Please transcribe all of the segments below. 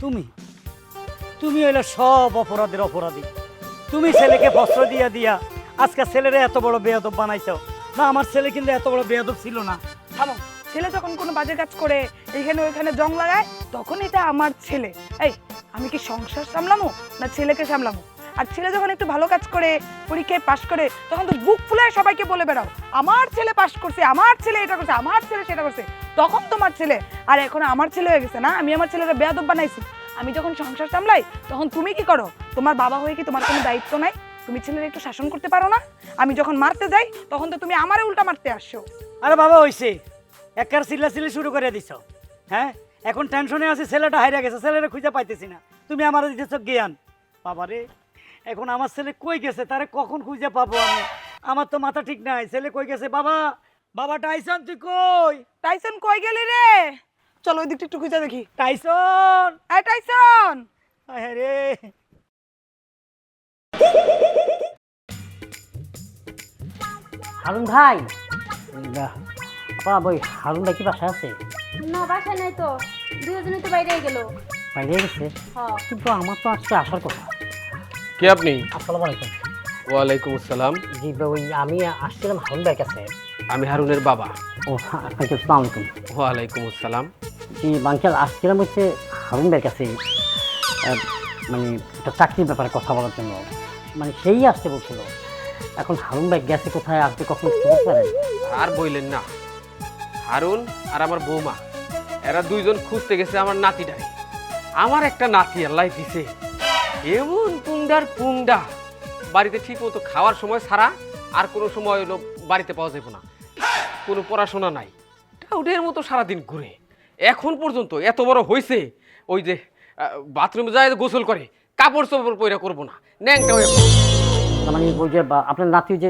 তুমি তুমি হইলে সব অপরাধের অপরাধী। তুমি ছেলেকে বস্ত্র দিয়া দিয়া আজকে ছেলেরে এত বড় বেয়াদব বানাইছো। না, আমার ছেলে কিন্তু এত বড় বেয়াদব ছিল না। থামো, ছেলে যখন কোনো বাজে কাজ করে এইখানে ওইখানে জং লাগায় তখন এটা আমার ছেলে। এই আমি কি সংসার সামলামো না ছেলেকে সামলামো? আর ছেলে যখন একটু ভালো কাজ করে পরীক্ষায় পাশ করে তখন তো বুক ফুলায় সবাইকে বলে বেড়াও আমার ছেলে পাশ করছে, আমার ছেলে এটা করছে, আমার ছেলে সেটা করছে। তখন তোমার ছেলে, আর এখন আমার ছেলে হয়ে গেছে না, আমি আমার ছেলেকে বেয়াদব বানাইছি। আমি যখন সংসার সামলাই তখন তুমি কি করো? তোমার বাবা হয়ে কি তোমার কোনো দায়িত্ব নাই? তুমি ছেলের একটু শাসন করতে পারো না? আমি যখন মারতে যাই তখন তো তুমি আমারে উল্টা মারতে আসছো। আরে বাবা হইছে, একবার চিল্লাচিল্লি শুরু করে দিছ। হ্যাঁ, এখন টেনশনে আছে, ছেলেটা হারিয়ে গেছে, ছেলেরে খুঁজে পাইতেছি না। তুমি আমার দিতেছ জ্ঞান। বাবারে, এখন আমার ছেলে কই গেছে, তারে কখন খুঁজে পাবো আমি? আমার তো মাথা ঠিক নাই, ছেলে কই গেছে? বাবা, বাবা টাইসন তুই কই? টাইসন কই গেলি রে? চলো ওই দিকটা একটু খুঁজে দেখি। টাইসন, এই টাইসন! আয় রে। হারুন ভাই, আপা ওই হারুন ভাই কি বাসায় আছে? না, বাসায় নাই তো, দুজনে তো বাইরে গেল। বাইরে গেছে? হ্যাঁ। কিন্তু আমার তো আজকে আসার কথা। কে আপনি? আসসালামু আলাইকুম। ওয়ালাইকুম আসসালাম। জি ওই আমি আসছিলাম হারুন ভাইয়ের কাছে। আমি হারুনের বাবা। ও আপনাকে আসসালামু আলাইকুম। ওয়ালাইকুম আসসালাম। জি বাঙ্কেল, আসছিলাম হচ্ছে হারুন ভাইয়ের কাছে, মানে একটা চাকরির ব্যাপারে কথা বলার জন্য। মানে সেই আসতে বলছিল। এখন হারুন ভাই গেছে কোথায়, আসবে কখন বলতে পারেন? আর বইলেন না, হারুন আর আমার বৌমা এরা দুইজন খুঁজতে গেছে আমার নাতিটারে। আমার একটা নাতি আল্লাহ দিছে, এমন পুংডার পুংডা, বাড়িতে ঠিক মতো খাওয়ার সময় ছাড়া আর কোনো সময় হলো বাড়িতে পাওয়া যাবে না। কোনো পড়াশোনা নাই, টাউডের মতো সারাদিন ঘুরে। এখন পর্যন্ত এত বড় হয়েছে, ওই যে বাথরুমে যায় গোসল করে, কাপড় চোপড় পয়রা করবো না, ন্যাংটা হয়ে। মানে ওই যে আপনার নাতি যে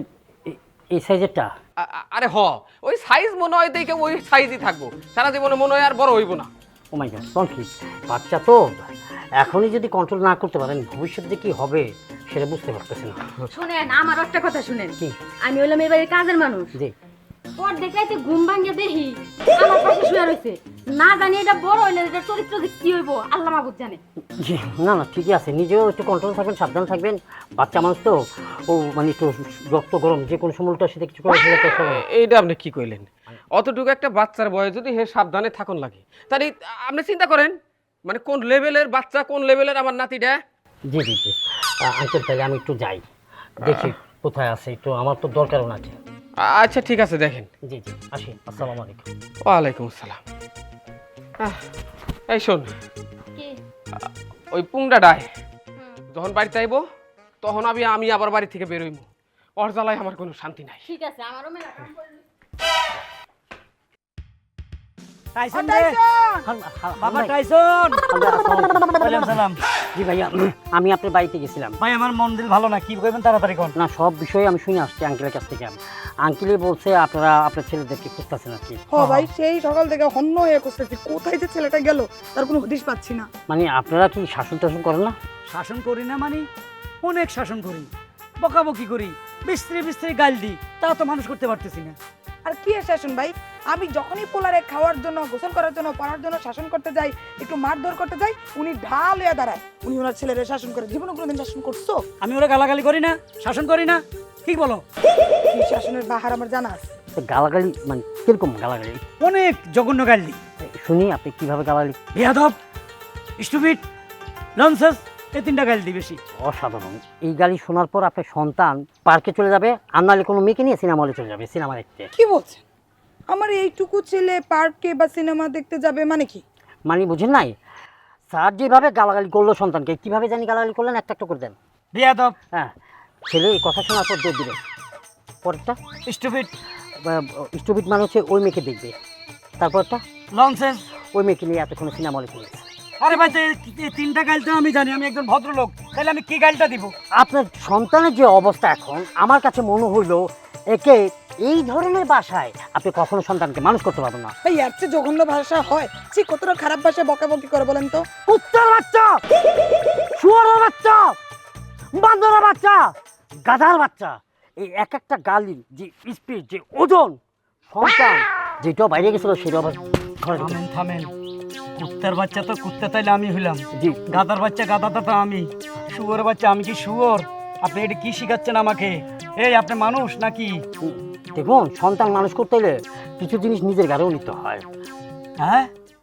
এই সাইজেরটা? আরে ওই সাইজ মনে হয় দেখে ওই সাইজই থাকবো সারা জীবনে, মনে হয় আর বড় হইব না। ও মাই গড, কোন কি বাচ্চা তো, এখনই যদি কন্ট্রোল না করতে পারেন ভবিষ্যতে কি হবে সেটা বুঝতে পারতেছি না। শুনেন, আমার একটা কথা শুনেন। কি? আমি হইলাম এই বাড়ির কাজের মানুষ। জি। পর দেখলাইতে ঘুম ভাঙিয়ে দেখি আমার পাশে শুয়ে রয়েছে। না জানি এটা বড় হইলে এটা চরিত্র কি হইব আল্লাহ মাহবুব জানে। জি না না, ঠিকই আছে, নিজেও একটু কন্ট্রোল থাকবেন, সাবধান থাকবেন। বাচ্চা মানুষ তো, ও মানে একটু রক্ত গরম, যে কোনো সময়টা সেটা কিছু করে ফেলে তো সময়। এইটা আপনি কি কইলেন? অতটুকু একটা বাচ্চার বয়স যদি হে সাবধানে থাকুন লাগে, তাহলে আপনি চিন্তা করেন মানে কোন লেভেলের বাচ্চা, কোন লেভেলের আমার নাতিটা। জি জি জি আঙ্কেল, তাহলে আমি একটু যাই, দেখি কোথায় আছে, একটু আমার তো দরকারও না আছে। আচ্ছা ঠিক আছে, দেখেন। জি জি আসি, আসসালামু আলাইকুম। ওয়ালাইকুম আসসালাম। এই শোন, কি? ওই পুংডাটায় যখন বাড়িতে আইব তখন আমি আবার বাড়ি থেকে বেরোইব। ওর জ্বালায় আমার কোনো শান্তি নাই। ঠিক আছে, আমারও মেলা কাম করে। টাইসন রে, টাইসন! বাবা টাইসন। আসসালামু ওয়ালাইকুম সালাম। জি ভাইয়া, আমি আপনার বাড়িতে গেছিলাম। ভাই আমার মন দিল ভালো না, কি কইবেন তাড়াতাড়ি কোন। না, সব বিষয়ে আমি শুনে আসছি আঙ্কেলের কাছ থেকে। আঙ্কেলই বলছে আপনারা আপনার ছেলেদেরকে খুঁজতেছেন আর কি। ও ভাই, সেই সকাল থেকে হন্য হয়ে খুঁজতেছি কোথায় যে ছেলেটা গেল, তার কোনো হদিশ পাচ্ছি না। মানে আপনারা কি শাসন টাসন করেন না? শাসন করি না মানে অনেক শাসন করি, বকাবকি করি, বিস্ত্রি বিস্ত্রি গাল দিই, তাও তো মানুষ করতে পারতেছি না। আর কি এর শাসন ভাই? আমি যখনই পোলারে খাওয়ার জন্য, গোসল করার জন্য, পড়ার জন্য শাসন করতে যাই, একটু মারধর করতে যাই, উনি ঢাল হয়ে দাঁড়ায়। উনি ওনার ছেলেরে শাসন করে। জীবনে কোনোদিন শাসন করছো? আমি ওরা গালাগালি করি না, শাসন করি না, ঠিক বলো? কি শাসনের বাহার আমার জানা আছে। তো গালাগালি মানে কিরকম গালাগালি? অনেক জঘন্য গাল দিই। শুনি আপনি কিভাবে গালাগালি। বেয়াদব, স্টুপিড, ননসেন্স, এই তিনটা গাল দিই বেশি। অসাধারণ। এই গালি শোনার পর আপনার সন্তান পার্কে চলে যাবে, আর নাহলে কোনো মেয়েকে নিয়ে সিনেমা হলে চলে যাবে সিনেমা দেখতে। কি বলছেন? আমার এইটুকু ছেলে পার্কে বা সিনেমা দেখতে যাবে মানে কি? মানে বুঝেন নাই, স্যার যেভাবে গালাগালি করলো সন্তানকে, কিভাবে জানি গালাগালি করলেন, একটা একটা করে দেন। বেয়াদব, হ্যাঁ, ছেলে এই কথা শোনার পর দৌড় দিবে। পরেরটা স্টুপিড, স্টুপিড মানে হচ্ছে ওই মেয়েকে দেখবে। তারপরটা ননসেন্স। ওই মেয়েকে নিয়ে এতক্ষণ সিনেমা হলে চলে গেছে। আরে ভাই, এই তিনটা গাল তো আমি জানি, আমি একজন ভদ্রলোক, তাহলে আমি কি গালটা দিব? আপনার সন্তানের যে অবস্থা এখন, আমার কাছে মনে হইলো একে এই ধরনের বাসায় আপনি কখনো সন্তানকে মানুষ করতে পারবেন না। ভাই এর চেয়ে জঘন্য ভাষা হয়? সে কতটা খারাপ ভাষায় বকাবকি করে বলেন তো? কুত্তার বাচ্চা, শুয়োরের বাচ্চা, বান্দরের বাচ্চা, গাধার বাচ্চা, এই এক একটা গালি যে স্পিড, যে ওজন, সন্তান যেটা বাইরে গেছিল সেটা আবার ঘরে ঢুকে। থামেন থামেন, কুত্তার বাচ্চা তো কুত্তা তাইলে আমি হইলাম, জি গাদার বাচ্চা গাদাটা তো আমি, শুয়োরের বাচ্চা আমি কি শুয়োর? আপনি এটা কি শিখাচ্ছেন আমাকে? এই আপনি মানুষ নাকি? দেখুন, সন্তান মানুষ করতে হলে কিছু জিনিস নিজের ঘরেও নিতে হয়। হ্যাঁ